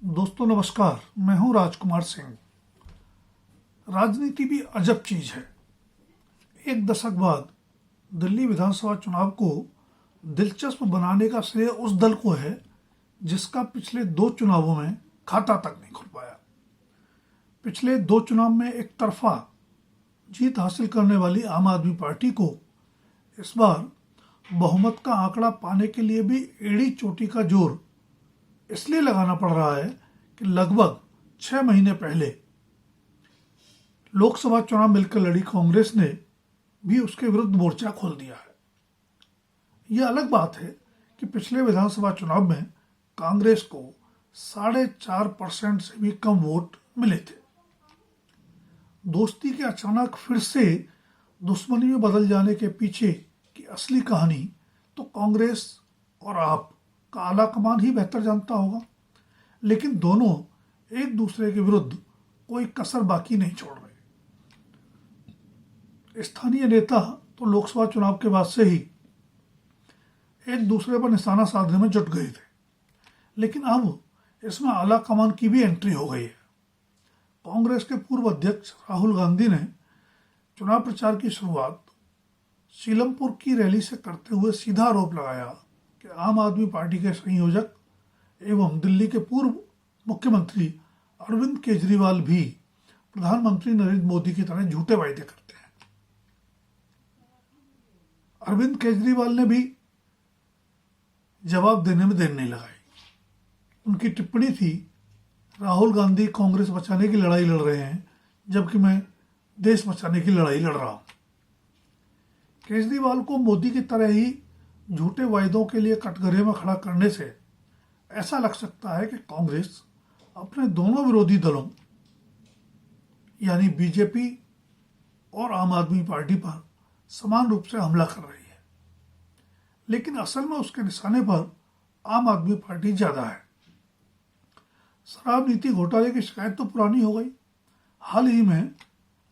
दोस्तों नमस्कार। मैं हूं राजकुमार सिंह। राजनीति भी अजब चीज है। एक दशक बाद दिल्ली विधानसभा चुनाव को दिलचस्प बनाने का श्रेय उस दल को है जिसका पिछले दो चुनावों में खाता तक नहीं खुल पाया। पिछले दो चुनाव में एक तरफा जीत हासिल करने वाली आम आदमी पार्टी को इस बार बहुमत का आंकड़ा पाने के लिए भी एड़ी चोटी का जोर इसलिए लगाना पड़ रहा है कि लगभग 6 महीने पहले लोकसभा चुनाव मिलकर लड़ी कांग्रेस ने भी उसके विरुद्ध मोर्चा खोल दिया है। यह अलग बात है कि पिछले विधानसभा चुनाव में कांग्रेस को 4.5% से भी कम वोट मिले थे। दोस्ती के अचानक फिर से दुश्मनी में बदल जाने के पीछे की असली कहानी तो कांग्रेस और आप का आला कमान ही बेहतर जानता होगा, लेकिन दोनों एक दूसरे के विरुद्ध कोई कसर बाकी नहीं छोड़ रहे। स्थानीय नेता तो लोकसभा चुनाव के बाद से ही एक दूसरे पर निशाना साधने में जुट गए थे, लेकिन अब इसमें आला कमान की भी एंट्री हो गई है। कांग्रेस के पूर्व अध्यक्ष राहुल गांधी ने चुनाव प्रचार की शुरुआत सीलमपुर की रैली से करते हुए सीधा आरोप लगाया कि आम आदमी पार्टी के संयोजक एवं दिल्ली के पूर्व मुख्यमंत्री अरविंद केजरीवाल भी प्रधानमंत्री नरेंद्र मोदी की तरह झूठे वायदे करते हैं। अरविंद केजरीवाल ने भी जवाब देने में देर नहीं लगाई। उनकी टिप्पणी थी, राहुल गांधी कांग्रेस बचाने की लड़ाई लड़ रहे हैं जबकि मैं देश बचाने की लड़ाई लड़ रहा हूं। केजरीवाल को मोदी की तरह ही झूठे वायदों के लिए कटघरे में खड़ा करने से ऐसा लग सकता है कि कांग्रेस अपने दोनों विरोधी दलों यानी बीजेपी और आम आदमी पार्टी पर समान रूप से हमला कर रही है, लेकिन असल में उसके निशाने पर आम आदमी पार्टी ज्यादा है। शराब नीति घोटाले की शिकायत तो पुरानी हो गई। हाल ही में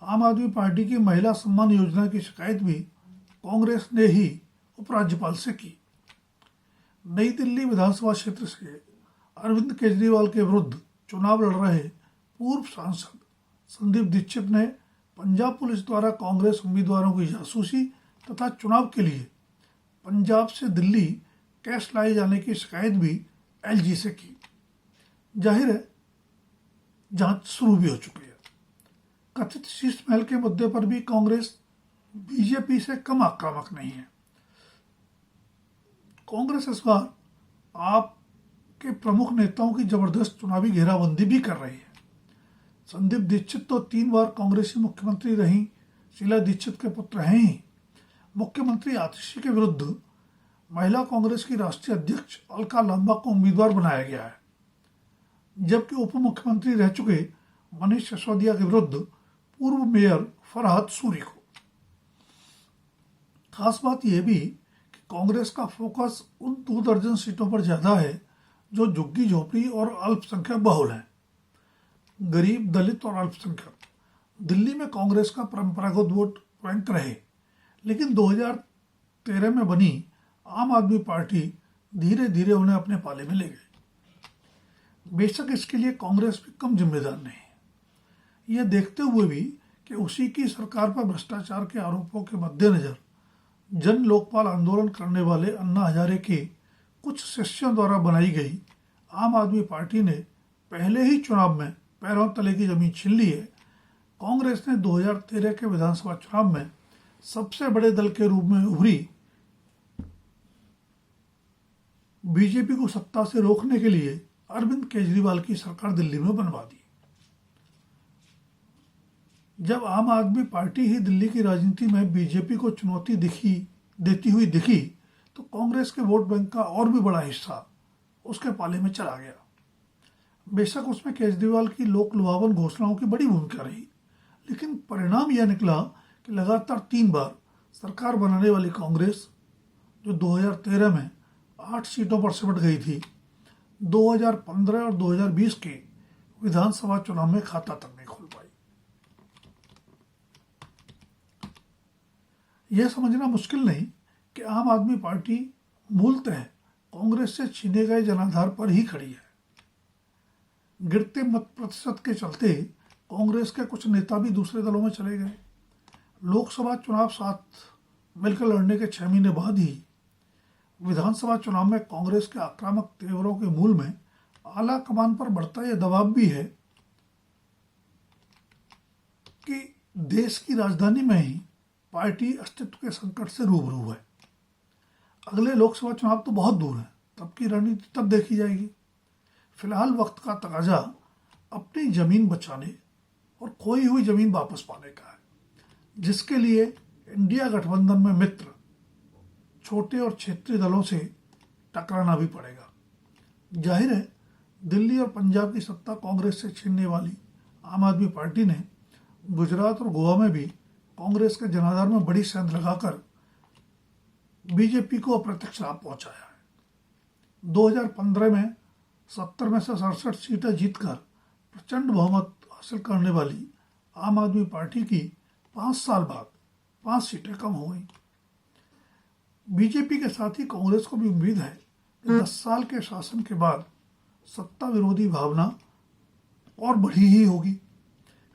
आम आदमी पार्टी की महिला सम्मान योजना की शिकायत भी कांग्रेस ने ही उपराज्यपाल से की। नई दिल्ली विधानसभा क्षेत्र से अरविंद केजरीवाल के विरुद्ध चुनाव लड़ रहे पूर्व सांसद संदीप दीक्षित ने पंजाब पुलिस द्वारा कांग्रेस उम्मीदवारों की जासूसी तथा चुनाव के लिए पंजाब से दिल्ली कैश लाए जाने की शिकायत भी एलजी से की। जाहिर है जांच शुरू भी हो चुकी है। कथित शीश महल के मुद्दे पर भी कांग्रेस बीजेपी से कम आक्रामक नहीं है। कांग्रेस इस बार आप के प्रमुख नेताओं की जबरदस्त चुनावी घेराबंदी भी कर रही है। संदीप दीक्षित तो 3 बार कांग्रेसी मुख्यमंत्री रही शीला दीक्षित के पुत्र हैं ही। मुख्यमंत्री आतिशी के विरुद्ध महिला कांग्रेस की राष्ट्रीय अध्यक्ष अलका लांबा को उम्मीदवार बनाया गया है, जबकि उप मुख्यमंत्री रह चुके मनीष सिसोदिया के विरुद्ध पूर्व मेयर फरहाद सूरी को। खास बात यह भी कि कांग्रेस का फोकस उन 2 दर्जन सीटों पर ज्यादा है जो झुग्गी झोपड़ी और अल्पसंख्यक बहुल हैं। गरीब, दलित और अल्पसंख्यक दिल्ली में कांग्रेस का परंपरागत वोट बैंक रहे, लेकिन 2013 में बनी आम आदमी पार्टी धीरे धीरे उन्हें अपने पाले में ले गई। बेशक इसके लिए कांग्रेस भी कम जिम्मेदार नहीं है। यह देखते हुए भी कि उसी की सरकार पर भ्रष्टाचार के आरोपों के मद्देनजर जन लोकपाल आंदोलन करने वाले अन्ना हजारे के कुछ शिष्यों द्वारा बनाई गई आम आदमी पार्टी ने पहले ही चुनाव में पैरों तले की जमीन छीन ली है। कांग्रेस ने 2013 के विधानसभा चुनाव में सबसे बड़े दल के रूप में उभरी बीजेपी को सत्ता से रोकने के लिए अरविंद केजरीवाल की सरकार दिल्ली में बनवा दी। जब आम आदमी पार्टी ही दिल्ली की राजनीति में बीजेपी को चुनौती देती हुई दिखी तो कांग्रेस के वोट बैंक का और भी बड़ा हिस्सा उसके पाले में चला गया। बेशक उसमें केजरीवाल की लोक लुभावन घोषणाओं की बड़ी भूमिका रही, लेकिन परिणाम यह निकला कि लगातार 3 बार सरकार बनाने वाली कांग्रेस, जो 2013 में 8 सीटों पर सिमट गई थी, 2015 और 2020 के विधानसभा चुनाव में खाता तक नहीं खोल पाई। यह समझना मुश्किल नहीं कि आम आदमी पार्टी मूलतः कांग्रेस से छीने गए जनाधार पर ही खड़ी है। गिरते मत प्रतिशत के चलते कांग्रेस के कुछ नेता भी दूसरे दलों में चले गए। लोकसभा चुनाव साथ मिलकर लड़ने के 6 महीने बाद ही विधानसभा चुनाव में कांग्रेस के आक्रामक तेवरों के मूल में आला कमान पर बढ़ता यह दबाव भी है कि देश की राजधानी में ही पार्टी अस्तित्व के संकट से रूबरू है। अगले लोकसभा चुनाव तो बहुत दूर है, तब की रणनीति तब देखी जाएगी। फिलहाल वक्त का तकाजा अपनी जमीन बचाने और खोई हुई जमीन वापस पाने का है, जिसके लिए इंडिया गठबंधन में मित्र छोटे और क्षेत्रीय दलों से टकराना भी पड़ेगा। जाहिर है, दिल्ली और पंजाब की सत्ता कांग्रेस से छीनने वाली आम आदमी पार्टी ने गुजरात और गोवा में भी कांग्रेस के जनाधार में बड़ी सेंध लगाकर बीजेपी को अप्रत्यक्ष लाभ पहुंचाया है। 2015 में 70 में से 67 सीटें जीतकर प्रचंड बहुमत हासिल करने वाली आम आदमी पार्टी की 5 साल बाद 5 सीटें कम हो गई। बीजेपी के साथ ही कांग्रेस को भी उम्मीद है कि 10 साल के शासन के बाद सत्ता विरोधी भावना और बढ़ी ही होगी।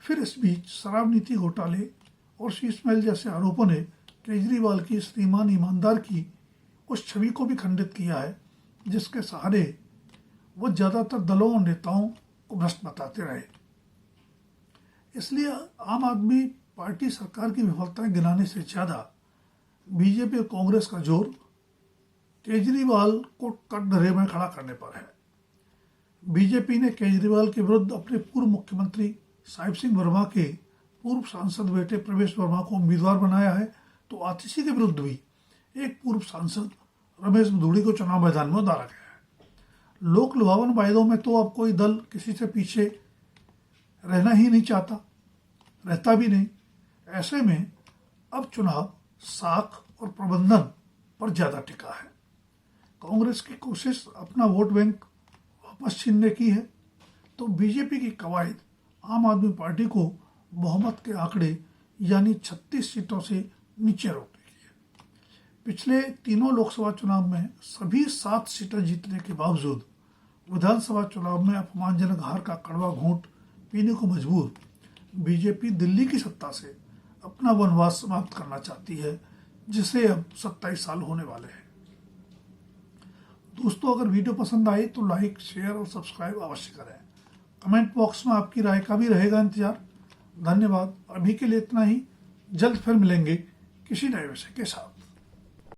फिर इस बीच शराब नीति घोटाले और शीशमहल जैसे आरोपों ने केजरीवाल की श्रीमान ईमानदार की उस छवि को भी खंडित किया है, जिसके सहारे वो ज्यादातर दलों और नेताओं को भ्रष्ट बताते रहे। इसलिए आम आदमी पार्टी सरकार की विफलताएं गिनाने से ज्यादा बीजेपी और कांग्रेस का जोर केजरीवाल को कटघरे में खड़ा करने पर है। बीजेपी ने केजरीवाल के विरुद्ध अपने पूर्व मुख्यमंत्री साहिब सिंह वर्मा के पूर्व सांसद बेटे प्रवेश वर्मा को उम्मीदवार बनाया है, तो आतिशी के विरुद्ध भी एक पूर्व सांसद रमेश बधूड़ी को चुनाव मैदान में उतारा गया है। लोक लुभावन वायदों में तो अब कोई दल किसी से पीछे रहना ही नहीं चाहता, रहता भी नहीं। ऐसे में अब चुनाव साख और प्रबंधन पर ज्यादा टिका है। कांग्रेस की कोशिश अपना वोट बैंक वापस छीनने की है, तो बीजेपी की कवायद आम आदमी पार्टी को बहुमत के आंकड़े यानी 36 सीटों से नीचे रोकने की है। पिछले तीनों लोकसभा चुनाव में सभी 7 सीटें जीतने के बावजूद विधानसभा चुनाव में अपमानजनक हार का कड़वा घूंट पीने को मजबूर बीजेपी दिल्ली की सत्ता से अपना वनवास समाप्त करना चाहती है, जिसे अब 27 साल होने वाले हैं। दोस्तों, अगर वीडियो पसंद आए तो लाइक, शेयर और सब्सक्राइब अवश्य करें। कमेंट बॉक्स में आपकी राय का भी रहेगा इंतजार। धन्यवाद। अभी के लिए इतना ही। जल्द फिर मिलेंगे किसी नए विषय के साथ।